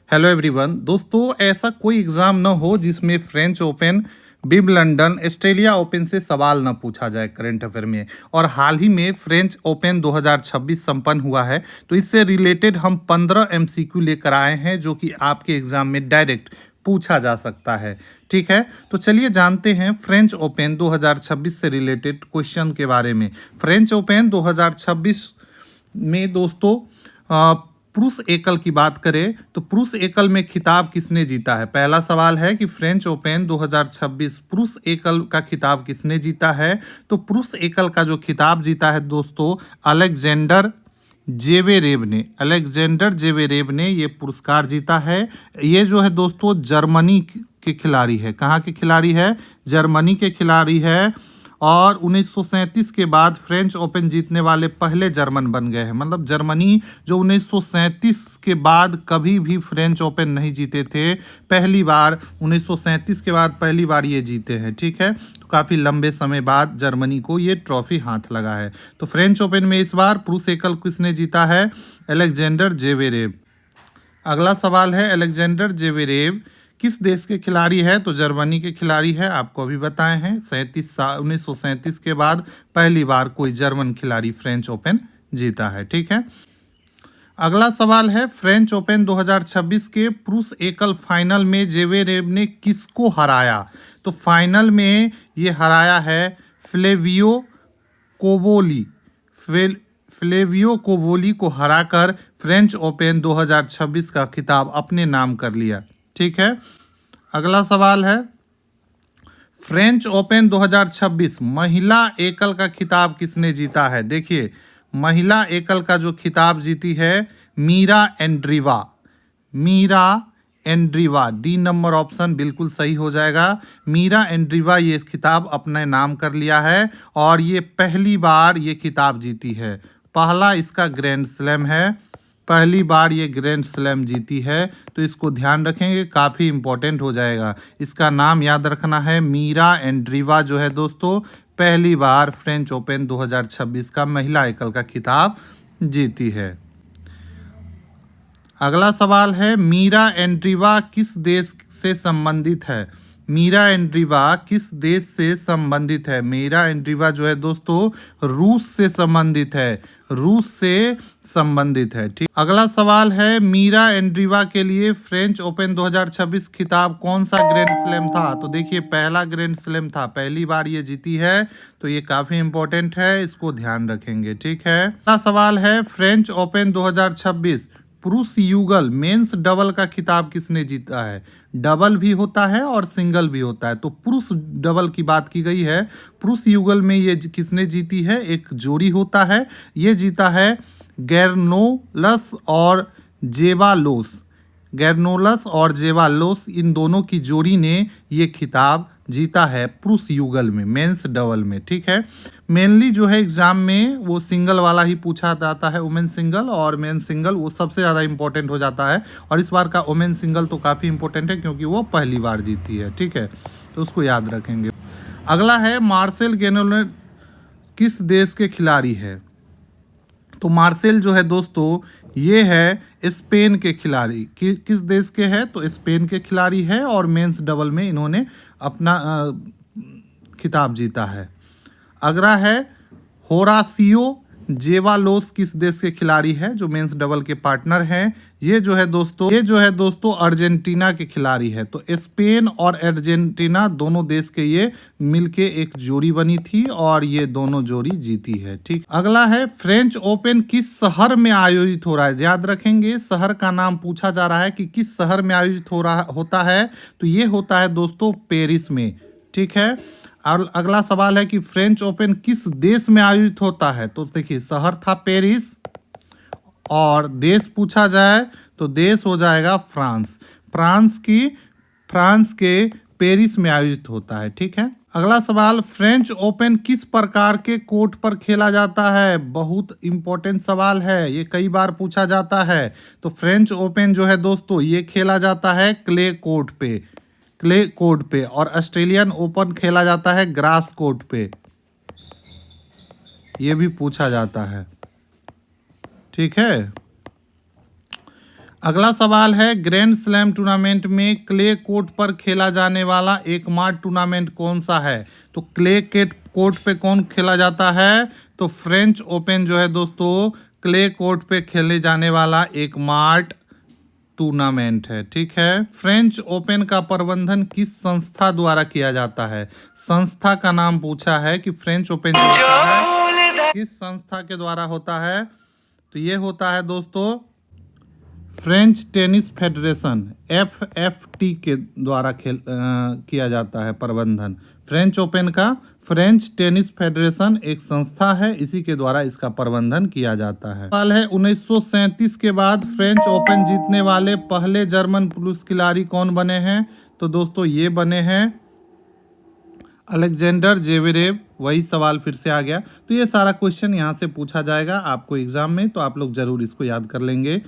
Hello everyone. दोस्तों, ऐसा कोई एग्ज़ाम ना हो जिसमें French open, Wimbledon, Australia open से सवाल ना पूछा जाए करंट अफेयर में। और हाल ही में फ्रेंच ओपन 2026 संपन्न हुआ है, तो इससे रिलेटेड हम 15 एमसीक्यू लेकर आए हैं जो कि आपके एग्ज़ाम में डायरेक्ट पूछा जा सकता है। ठीक है, तो चलिए जानते हैं फ्रेंच ओपन 2026 से रिलेटेड क्वेश्चन के बारे में। फ्रेंच ओपन 2026 में दोस्तों पुरुष एकल की बात करें तो पुरुष एकल में खिताब किसने जीता है। पहला सवाल है कि फ्रेंच ओपन 2026 पुरुष एकल का खिताब किसने जीता है। तो पुरुष एकल का जो खिताब जीता है दोस्तों, अलेक्जेंडर जेवेरेव ने ये पुरस्कार जीता है। ये जो है दोस्तों जर्मनी के खिलाड़ी है। कहाँ के खिलाड़ी है? जर्मनी के खिलाड़ी है। और 1937 के बाद फ्रेंच ओपन जीतने वाले पहले जर्मन बन गए हैं। मतलब जर्मनी जो 1937 के बाद कभी भी फ्रेंच ओपन नहीं जीते थे, पहली बार 1937 के बाद पहली बार ये जीते हैं। ठीक है, तो काफ़ी लंबे समय बाद जर्मनी को ये ट्रॉफी हाथ लगा है। तो फ्रेंच ओपन में इस बार पुरुष एकल किसने जीता है? अलेक्जेंडर जेवेरेव। अगला सवाल है, अलेक्जेंडर जेवेरेव किस देश के खिलाड़ी है? तो जर्मनी के खिलाड़ी है। आपको अभी बताए हैं 1937 के बाद पहली बार कोई जर्मन खिलाड़ी फ्रेंच ओपन जीता है। ठीक है, अगला सवाल है, फ्रेंच ओपन 2026 के पुरुष एकल फाइनल में जेवेरेव ने किसको हराया? तो फाइनल में ये हराया है फ्लेवियो कोबोली। फ्लेवियो कोबोली को हराकर फ्रेंच ओपन 2026 का खिताब अपने नाम कर लिया। ठीक है, अगला सवाल है, फ्रेंच ओपन 2026 महिला एकल का खिताब किसने जीता है? देखिए, महिला एकल का जो खिताब जीती है Mirra Andreeva. D number option बिल्कुल सही हो जाएगा। मीरा एंड्रीवा ये खिताब अपने नाम कर लिया है और ये पहली बार ये खिताब जीती है। पहला इसका ग्रैंड स्लैम है, पहली बार ये ग्रैंड स्लैम जीती है। तो इसको ध्यान रखेंगे, काफ़ी इंपॉर्टेंट हो जाएगा। इसका नाम याद रखना है, मीरा एंड्रीवा जो है दोस्तों पहली बार फ्रेंच ओपन 2026 का महिला एकल का खिताब जीती है। अगला सवाल है, मीरा एंड्रीवा किस देश से संबंधित है? मीरा एंड्रीवा किस देश से संबंधित है? मीरा एंड्रीवा जो है दोस्तों रूस से संबंधित है। ठीक, अगला सवाल है, मीरा एंड्रीवा के लिए फ्रेंच ओपन 2026 खिताब कौन सा ग्रैंड स्लैम था? तो देखिए, पहला ग्रैंड स्लैम था, पहली बार ये जीती है। तो ये काफ़ी इंपॉर्टेंट है, इसको ध्यान रखेंगे। ठीक है, अगला सवाल है, फ्रेंच ओपन 2026 पुरुष युगल मेंस डबल का खिताब किसने जीता है? डबल भी होता है और सिंगल भी होता है, तो पुरुष डबल की बात की गई है। पुरुष युगल में ये किसने जीती है? एक जोड़ी होता है, ये जीता है गैरनोलस और जेवालोस इन दोनों की जोड़ी ने ये खिताब जीता है पुरुष युगल में, मेंस डबल में। ठीक है, मेनली जो है एग्जाम में वो सिंगल वाला ही पूछा जाता है, वुमेन सिंगल और मेन सिंगल, वो सबसे ज़्यादा इंपॉर्टेंट हो जाता है। और इस बार का वुमेन सिंगल तो काफ़ी इंपॉर्टेंट है क्योंकि वो पहली बार जीती है। ठीक है, तो उसको याद रखेंगे। अगला है, मार्सेल गेनोले किस देश के खिलाड़ी है? तो मार्सेल जो है दोस्तों ये है स्पेन के खिलाड़ी। किस देश के है? तो स्पेन के खिलाड़ी है और मेंस डबल में इन्होंने अपना खिताब जीता है। अगला है, होरासियो जेवालोस किस देश के खिलाड़ी है जो मेंस डबल के पार्टनर हैं? ये जो है दोस्तों अर्जेंटीना के खिलाड़ी है। तो स्पेन और अर्जेंटीना दोनों देश के ये मिलके एक जोड़ी बनी थी और ये दोनों जोड़ी जीती है। ठीक, अगला है, फ्रेंच ओपन किस शहर में आयोजित हो रहा है? याद रखेंगे, शहर का नाम पूछा जा रहा है कि किस शहर में आयोजित होता है। तो ये होता है दोस्तों पेरिस में। ठीक है, और अगला सवाल है कि फ्रेंच ओपन किस देश में आयोजित होता है? तो देखिए, शहर था पेरिस और देश पूछा जाए तो देश हो जाएगा फ्रांस। फ्रांस के पेरिस में आयोजित होता है। ठीक है, अगला सवाल, फ्रेंच ओपन किस प्रकार के कोर्ट पर खेला जाता है? बहुत इंपॉर्टेंट सवाल है, ये कई बार पूछा जाता है। तो फ्रेंच ओपन जो है दोस्तों ये खेला जाता है क्ले कोर्ट पे और ऑस्ट्रेलियन ओपन खेला जाता है ग्रास कोर्ट पे, ये भी पूछा जाता है। ठीक है, अगला सवाल है, ग्रैंड स्लैम टूर्नामेंट में क्ले कोर्ट पर खेला जाने वाला एकमात्र टूर्नामेंट कौन सा है? तो क्ले के कोर्ट पे कौन खेला जाता है? तो फ्रेंच ओपन जो है दोस्तों क्ले कोर्ट पे खेले जाने वाला एकमात्र टूर्नामेंट है। ठीक है। फ्रेंच ओपन का प्रबंधन किस संस्था द्वारा किया जाता है? संस्था का नाम पूछा है कि फ्रेंच ओपन जो होता है किस संस्था के द्वारा होता है? तो ये होता है दोस्तों फ्रेंच टेनिस फेडरेशन FFT के द्वारा किया जाता है प्रबंधन। फ्रेंच ओपन का फ्रेंच टेनिस फेडरेशन एक संस्था है, इसी के द्वारा इसका प्रबंधन किया जाता है। सवाल है, 1937 के बाद फ्रेंच ओपन जीतने वाले पहले जर्मन पुरुष खिलाड़ी कौन बने हैं? तो दोस्तों ये बने हैं अलेक्जेंडर जेवेरेव। वही सवाल फिर से आ गया। तो ये सारा क्वेश्चन यहाँ से पूछा जाएगा आपको एग्जाम में, तो आप लोग जरूर इसको याद कर लेंगे।